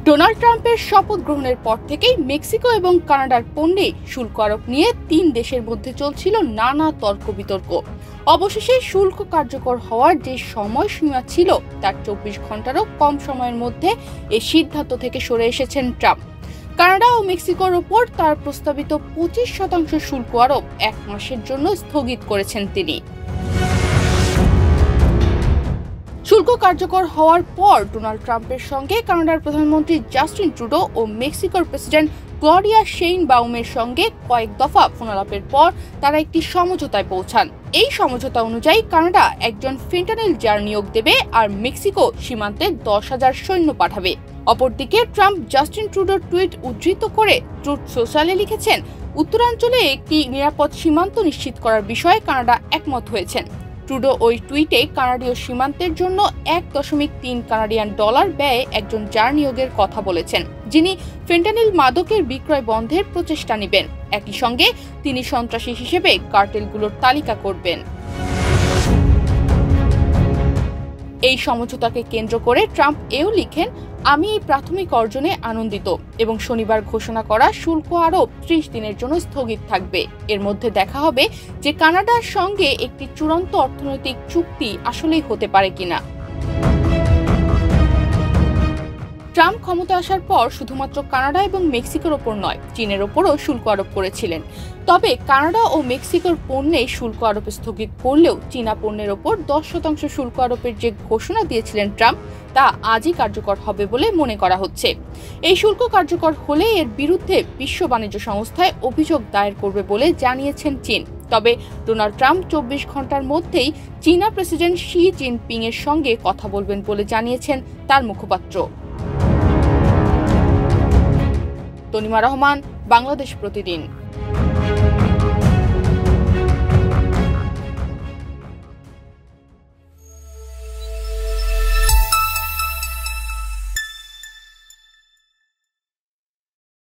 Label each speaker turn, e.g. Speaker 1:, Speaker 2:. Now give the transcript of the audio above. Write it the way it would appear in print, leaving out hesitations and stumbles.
Speaker 1: Donald ট্রাম্পের শপথ গ্রহণের পর থেকেই মেক্সিকো এবং কানাডার পণ্যে শুল্ক আরোপ নিয়ে তিন দেশের মধ্যে চলছিল নানা তর্ক বিতর্ক। অবশেষে শুল্ক কার্যকর হওয়ার যে সময়সীমা ছিল তার ২৪ ঘন্টারও কম সময়ের মধ্যে এই সিদ্ধান্ত থেকে সরে এসেছেন ট্রাম্প। কানাডা ও মেক্সিকোর ওপর তার প্রস্তাবিত ২৫% শুল্ক আরোপ ১ মাসের জন্য স্থগিত করেছেন তিনি। শুল্ক কার্যকর হওয়ার পর ডোনাল্ড ট্রাম্পের সঙ্গে কানাডার প্রধানমন্ত্রী জাস্টিন ট্রুডো ও মেক্সিকোর প্রেসিডেন্ট ক্লডিয়া শেইনবাউমের সঙ্গে কয়েক দফা ফোনালাপের পর তারা একটি সমঝোতায় পৌঁছান। এই সমঝোতা অনুযায়ী কানাডা একজন ফেন্টানিল জার নিয়োগ দেবে আর মেক্সিকো সীমান্তে ১০,০০০ সৈন্য পাঠাবে। অপরদিকে ট্রাম্প জাস্টিন ট্রুডোর টুইট উদ্ধৃত করে ট্রুথ সোশ্যালে লিখেছেন, উত্তরাঞ্চলে একটি নিরাপদ সীমান্ত নিশ্চিত করার বিষয়ে কানাডা একমত হয়েছেন। ট্রুডো ওই টুইটে কানাডীয় সীমান্তের জন্য $১.৩ কানাডিয়ান ব্যয়ে একজন জার নিয়োগের কথা বলেছেন, যিনি ফেন্টানিল মাদকের বিক্রয় বন্ধের প্রচেষ্টা নেবেন। একই সঙ্গে তিনি সন্ত্রাসী হিসেবে কার্টেলগুলোর তালিকা করবেন। এই সমঝোতাকে কেন্দ্র করে ট্রাম্প এও লিখেন, আমি এই প্রাথমিক অর্জনে আনন্দিত এবং শনিবার ঘোষণা করা শুল্ক আরোপ ৩০ দিনের জন্য স্থগিত থাকবে। এর মধ্যে দেখা হবে যে কানাডার সঙ্গে একটি চূড়ান্ত অর্থনৈতিক চুক্তি আসলেই হতে পারে কিনা। ট্রাম্প ক্ষমতা আসার পর শুধুমাত্র কানাডা এবং মেক্সিকোর ওপর নয়, চীনের ওপরও শুল্ক আরোপ করেছিলেন। তবে কানাডা ও মেক্সিকোর পণ্যে শুল্ক আরোপ স্থগিত করলেও চীনা পণ্যের ওপর ১০% শুল্ক আরোপের যে ঘোষণা দিয়েছিলেন ট্রাম্প, তা আজই কার্যকর হবে বলে মনে করা হচ্ছে। এই শুল্ক কার্যকর হলে এর বিরুদ্ধে বিশ্ব বাণিজ্য সংস্থায় অভিযোগ দায়ের করবে বলে জানিয়েছেন চীন। তবে ডোনাল্ড ট্রাম্প ২৪ ঘন্টার মধ্যেই চীনা প্রেসিডেন্ট শি জিনপিং এর সঙ্গে কথা বলবেন বলে জানিয়েছেন তার মুখপাত্র। তনিমা রহমান, বাংলাদেশ প্রতিদিন।